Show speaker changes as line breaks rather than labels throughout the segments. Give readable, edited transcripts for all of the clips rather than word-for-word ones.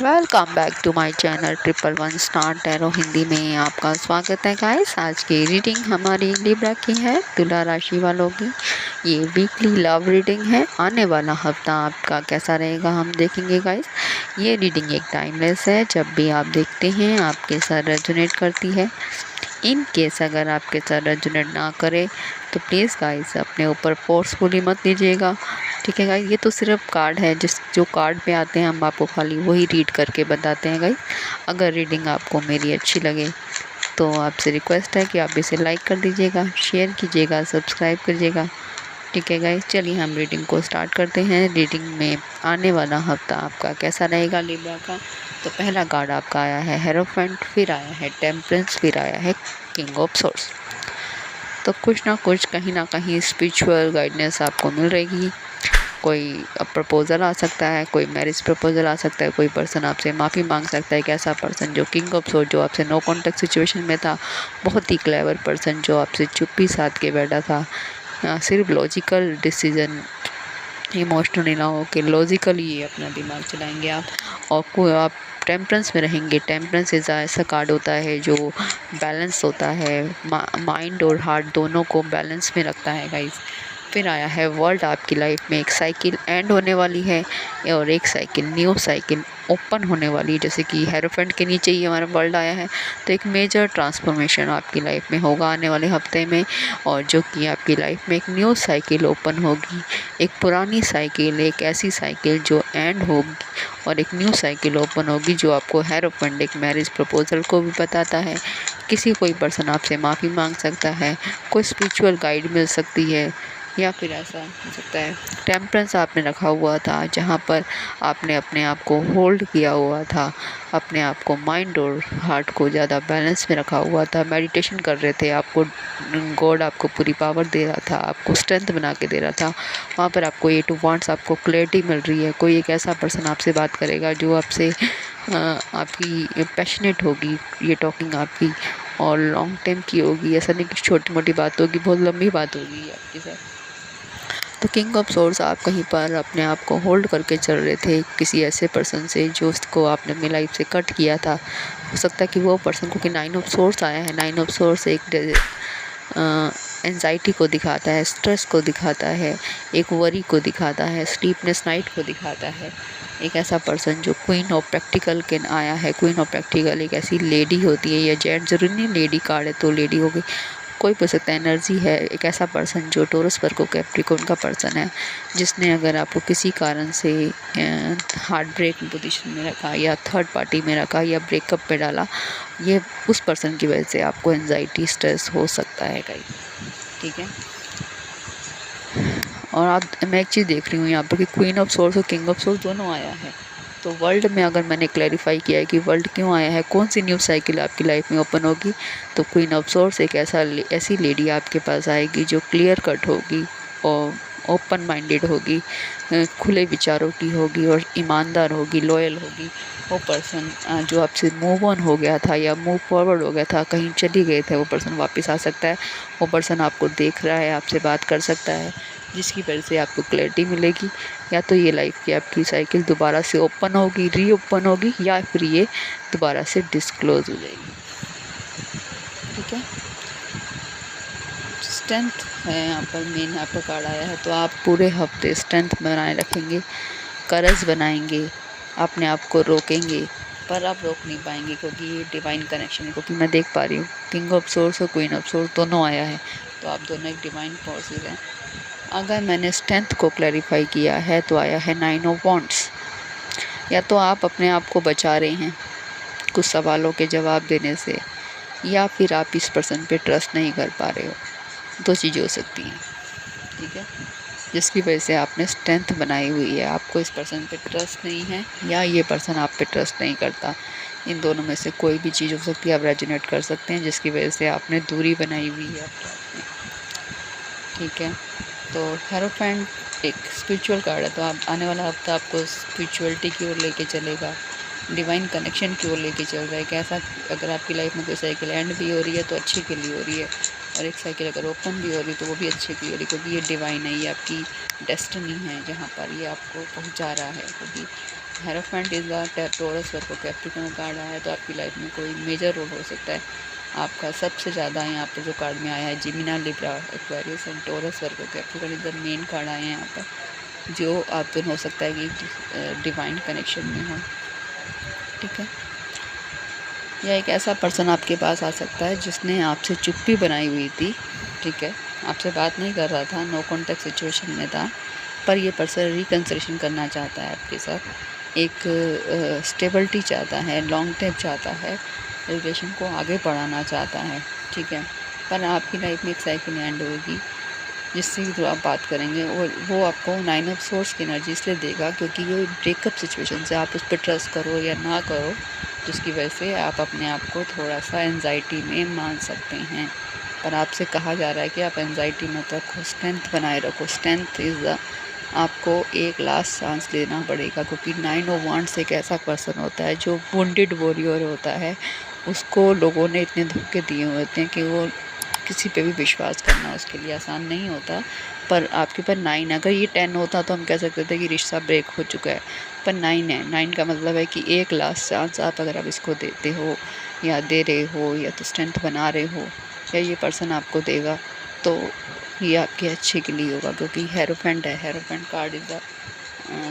Welcome back to my channel 111 star tarot Hindi में आपका स्वागत है गाइस। आज की रीडिंग हमारी लिब्रा की है, तुला राशि वालों की। ये वीकली लव रीडिंग है। आने वाला हफ्ता आपका कैसा रहेगा हम देखेंगे गाइस। ये रीडिंग एक टाइमलेस है, जब भी आप देखते हैं आपके साथ रेजोनेट करती है। इन केस अगर आपके साथ रेजोनेट ना करे तो प्लीज़ गाइस अपने ऊपर फोर्सफुली मत लीजिएगा, ठीक है गाइस। ये तो सिर्फ कार्ड है, जो कार्ड पे आते हैं हम आपको खाली वही रीड करके बताते हैं गाइस। अगर रीडिंग आपको मेरी अच्छी लगे तो आपसे रिक्वेस्ट है कि आप इसे लाइक कर दीजिएगा, शेयर कीजिएगा, सब्सक्राइब करिएगा, ठीक है गाइस। चलिए हम रीडिंग को स्टार्ट करते हैं। रीडिंग में आने वाला हफ्ता आपका कैसा रहेगा लिब्रा का। तो पहला कार्ड आपका आया है हेरोफेंट, फिर आया है टेम्परेंस, फिर आया है किंग ऑफ सोर्स। तो कुछ ना कुछ कहीं ना कहीं स्पिरिचुअल गाइडेंस आपको मिल रहेगी। कोई प्रपोज़ल आ सकता है, कोई मैरिज प्रपोज़ल आ सकता है, कोई पर्सन आपसे माफ़ी मांग सकता है। एक ऐसा पर्सन जो किंग ऑफ सोर्स, जो आपसे नो कॉन्टेक्ट सिचुएशन में था, बहुत ही क्लेवर पर्सन जो आपसे चुप्पी साध के बैठा था। सिर्फ लॉजिकल डिसीजन, इमोशनली ना हो कि लॉजिकली ये अपना दिमाग चलाएंगे आप, और कोई आप टेम्परेंस में रहेंगे। टेम्परेंस ऐसा कार्ड होता है जो बैलेंस होता है, माइंड और हार्ट दोनों को बैलेंस में रखता है गाइस। फिर आया है वर्ल्ड। आपकी लाइफ में एक साइकिल एंड होने वाली है और एक साइकिल, न्यू साइकिल ओपन होने वाली है। जैसे कि हेरोफेंट के नीचे ही हमारा वर्ल्ड आया है, तो एक मेजर ट्रांसफॉर्मेशन आपकी लाइफ में होगा आने वाले हफ्ते में, और जो कि आपकी लाइफ में एक न्यू साइकिल ओपन होगी। एक पुरानी साइकिल, एक ऐसी साइकिल जो एंड होगी, और एक न्यू साइकिल ओपन होगी जो आपको हेरोफेंट एक मैरिज प्रपोजल को भी बताता है। किसी कोई पर्सन आपसे माफ़ी मांग सकता है, कोई स्पिरिचुअल गाइड मिल सकती है, या फिर ऐसा हो सकता है टेम्परेंस आपने रखा हुआ था, जहाँ पर आपने अपने आप को होल्ड किया हुआ था, अपने आप को माइंड और हार्ट को ज़्यादा बैलेंस में रखा हुआ था, मेडिटेशन कर रहे थे, आपको गॉड आपको पूरी पावर दे रहा था, आपको स्ट्रेंथ बना के दे रहा था। वहाँ पर आपको 8 वांट्स, आपको क्लैरिटी मिल रही है। कोई एक ऐसा पर्सन आपसे बात करेगा जो आपसे आपकी पैशनेट होगी, ये टॉकिंग आपकी, और लॉन्ग टाइम की होगी। ऐसा नहीं कि छोटी मोटी बात होगी, बहुत लंबी बात होगी आपके साथ। तो किंग ऑफ सोर्स, आप कहीं पर अपने आप को होल्ड करके चल रहे थे किसी ऐसे पर्सन से जो उसको आपने अपनी लाइफ से कट किया था। हो सकता है कि वो पर्सन, क्योंकि 9 ऑफ सोर्स आया है, 9 ऑफ सोर्स एक एंजाइटी को दिखाता है, स्ट्रेस को दिखाता है, एक वरी को दिखाता है, स्लीपनेस नाइट को दिखाता है। एक ऐसा पर्सन जो क्वीन ऑफ प्रैक्टिकल के आया है। क्वीन ऑफ प्रैक्टिकल एक ऐसी लेडी होती है, या जेंट जरूरी नहीं, लेडी कार्ड है तो लेडी होगी, कोई भी हो सकता है। एनर्जी है एक ऐसा पर्सन जो टोरस वर्गो कैप्रिकॉर्न का पर्सन है, जिसने अगर आपको किसी कारण से हार्ट ब्रेक पोजीशन में रखा, या थर्ड पार्टी में रखा, या ब्रेकअप पे डाला, ये उस पर्सन की वजह से आपको एंजाइटी स्ट्रेस हो सकता है कहीं, ठीक है। और मैं एक चीज़ देख रही हूँ यहाँ पर कि क्वीन ऑफ सोर्स और किंग ऑफ सोर्स दोनों आया है। तो वर्ल्ड में अगर मैंने क्लैरिफाई किया है कि वर्ल्ड क्यों आया है, कौन सी न्यू साइकिल आपकी लाइफ में ओपन होगी, तो क्वीन ऑफ सोर्स एक ऐसी लेडी आपके पास आएगी जो क्लियर कट होगी और ओपन माइंडेड होगी, खुले विचारों की होगी, और ईमानदार होगी, लॉयल होगी। वो पर्सन जो आपसे मूव ऑन हो गया था या मूव फॉरवर्ड हो गया था, कहीं चली गए थे, वो पर्सन वापस आ सकता है। वो पर्सन आपको देख रहा है, आपसे बात कर सकता है, जिसकी वजह से आपको क्लैरिटी मिलेगी। या तो ये लाइफ की आपकी साइकिल दोबारा से ओपन होगी, रीओपन होगी, या फिर ये दोबारा से डिस्क्लोज हो जाएगी, ठीक है। स्ट्रेंथ है यहाँ पर मेन, यहाँ पर कार्ड आया है। तो आप पूरे हफ्ते स्ट्रेंथ बनाए रखेंगे, करज बनाएंगे, अपने आप को रोकेंगे, पर आप रोक नहीं पाएंगे, क्योंकि ये डिवाइन कनेक्शन है। क्योंकि मैं देख पा रही हूँ किंग ऑफ सोर्स और क्वीन ऑफ सोर्स दोनों आया है, तो आप दोनों एक डिवाइन फोर्सेस हैं। अगर मैंने स्ट्रेंथ को क्लैरिफाई किया है तो आया है 9 ऑफ वॉन्ड्स। या तो आप अपने आप को बचा रहे हैं कुछ सवालों के जवाब देने से, या फिर आप इस पर्सन पे ट्रस्ट नहीं कर पा रहे हो। दो चीज़ें हो सकती हैं, ठीक है, जिसकी वजह से आपने स्ट्रेंथ बनाई हुई है। आपको इस पर्सन पे ट्रस्ट नहीं है, या ये पर्सन आप पे ट्रस्ट नहीं करता। इन दोनों में से कोई भी चीज़ हो सकती है। आप रेजोनेट कर सकते हैं, जिसकी वजह से आपने दूरी बनाई हुई है अपने आप में, ठीक है। तो हेरोफेंट एक स्पिरिचुअल कार्ड है, तो आप आने वाला हफ्ता आपको स्पिरिचुअलिटी की ओर लेके चलेगा, डिवाइन कनेक्शन की ओर लेके चल रहा है। कैसा, अगर आपकी लाइफ में कोई साइकिल एंड भी हो रही है तो अच्छे के लिए हो रही है, और एक साइकिल अगर ओपन भी हो रही है तो वो भी अच्छे के लिए हो रही है, क्योंकि ये डिवाइन है, ये आपकी डेस्टिनी है, जहाँ पर ये आपको पहुँचा रहा है। क्योंकि hierophant is the taurus Virgo Capricorn card आया है तो आपकी लाइफ में कोई मेजर रोल हो सकता है आपका। सबसे ज़्यादा यहाँ पर जो कार्ड में आया है Gemini, Libra, Aquarius and Taurus Virgo Capricorn is the main card आए हैं यहाँ पर, जो आप दोनों हो सकता है कि डिवाइन कनेक्शन में हो। ठीक है, या एक ऐसा पर्सन आपके पास आ सकता है जिसने आपसे चुप्पी बनाई हुई थी। ठीक है, आपसे बात नहीं कर रहा था, नो कॉन्टैक्ट सिचुएशन में था, पर ये पर्सन रिकन्सिलेशन करना चाहता है आपके साथ, एक स्टेबिलिटी चाहता है, लॉन्ग टर्म चाहता है, रिलेशन को आगे बढ़ाना चाहता है। ठीक है, पर आपकी लाइफ में एक साइकिल एंड होगी जिससे भी आप बात करेंगे और वो आपको 9 ऑफ सोर्स की एनर्जी इसलिए देगा क्योंकि ये ब्रेकअप सिचुएशन से आप उस पर ट्रस्ट करो या ना करो, जिसकी वजह से आप अपने आप को थोड़ा सा एंजाइटी में मान सकते हैं। पर आपसे कहा जा रहा है कि आप एंजाइटी मत रखो, स्ट्रेंथ बनाए रखो। स्ट्रेंथ इज़ द आपको एक लास्ट चांस लेना पड़ेगा क्योंकि 9 ऑफ वांड्स एक ऐसा पर्सन होता है जो वुंडेड वॉरियर होता है। उसको लोगों ने इतने धोखे दिए होते हैं कि वो किसी पे भी विश्वास करना उसके लिए आसान नहीं होता। पर आपके पास 9, अगर ये 10 होता तो हम कह सकते थे कि रिश्ता ब्रेक हो चुका है, पर 9 है। 9 का मतलब है कि एक लास्ट चांस आप अगर आप इसको देते हो या दे रहे हो या तो स्ट्रेंथ बना रहे हो या ये पर्सन आपको देगा तो ये आपके अच्छे के लिए होगा क्योंकि हेरोफेंट है। हेरोफेंट कार्ड इज़ द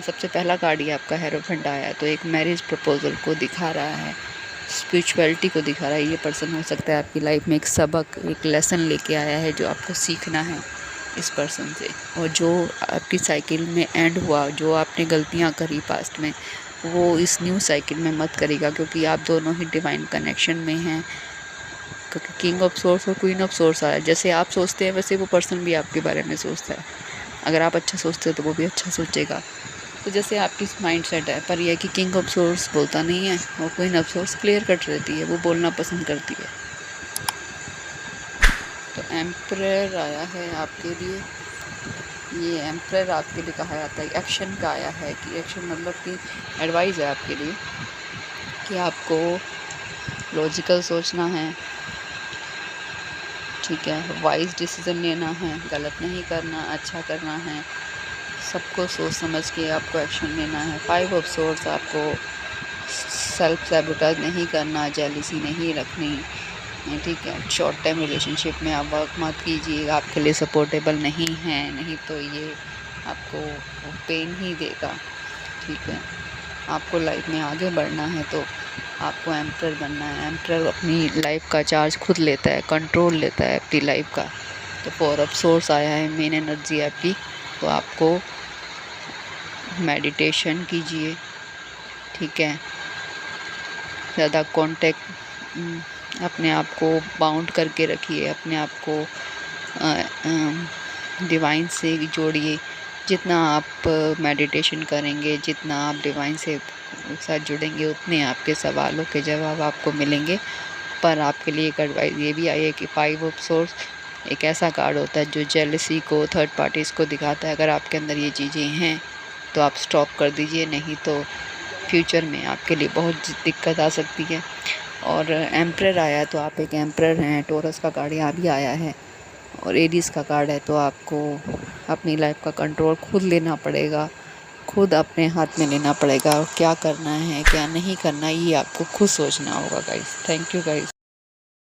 सबसे पहला कार्ड ही आपका हेरोफेंट आया है तो एक मैरिज प्रपोजल को दिखा रहा है, स्पिरिचुअलिटी को दिखा रहा है। ये पर्सन हो सकता है आपकी लाइफ में एक सबक, एक लेसन लेके आया है जो आपको सीखना है इस पर्सन से, और जो आपकी साइकिल में एंड हुआ, जो आपने गलतियां करी पास्ट में, वो इस न्यू साइकिल में मत करेगा क्योंकि आप दोनों ही डिवाइन कनेक्शन में हैं। क्योंकि किंग ऑफ सोर्स और क्वीन ऑफ सोर्स आया, जैसे आप सोचते हैं वैसे वो पर्सन भी आपके बारे में सोचता है। अगर आप अच्छा सोचते हो तो वो भी अच्छा सोचेगा, तो जैसे आपकी माइंड सेट है। पर यह कि किंग ऑफ सोर्स बोलता नहीं है और queen of source clear cut रहती है, वो बोलना पसंद करती है। तो एम्परर आया है आपके लिए। ये एम्परर आपके लिए कहा जाता है एक्शन का आया है कि एक्शन मतलब कि एडवाइस है आपके लिए कि आपको लॉजिकल सोचना है। ठीक है, वाइज डिसीजन लेना है, गलत नहीं करना, अच्छा करना है, सबको सोच समझ के आपको एक्शन लेना है। 5 ऑफ सोर्स आपको सेल्फ सैबोटेज नहीं करना, जेलसी नहीं रखनी। ठीक है, शॉर्ट टाइम रिलेशनशिप में आप वर्क मत कीजिए, आपके लिए सपोर्टेबल नहीं है, नहीं तो ये आपको पेन ही देगा। ठीक है, आपको लाइफ में आगे बढ़ना है तो आपको एम्परर बनना है। एम्परर अपनी लाइफ का चार्ज खुद लेता है, कंट्रोल लेता है अपनी लाइफ का। तो 4 ऑफ सोर्स आया है मेन एनर्जी आपकी, तो आपको मेडिटेशन कीजिए। ठीक है, ज़्यादा कांटेक्ट अपने आप को बाउंड करके रखिए, अपने आप को डिवाइन से जोड़िए। जितना आप मेडिटेशन करेंगे, जितना आप डिवाइन से साथ जुड़ेंगे, उतने आपके सवालों के जवाब आपको मिलेंगे। पर आपके लिए एक एडवाइस ये भी आई है कि 5 ऑफ सोर्स एक ऐसा कार्ड होता है जो जेलसी को, थर्ड पार्टीज़ को दिखाता है। अगर आपके अंदर ये चीज़ें हैं तो आप स्टॉप कर दीजिए, नहीं तो फ्यूचर में आपके लिए बहुत दिक्कत आ सकती है। और एम्परर आया तो आप एक एम्परर हैं। टॉरस का कार्ड यहाँ भी आया है और एरीज का कार्ड है, तो आपको अपनी लाइफ का कंट्रोल खुद लेना पड़ेगा, खुद अपने हाथ में लेना पड़ेगा। और क्या करना है क्या नहीं करना ये आपको खुद सोचना होगा गाइस। Thank you guys.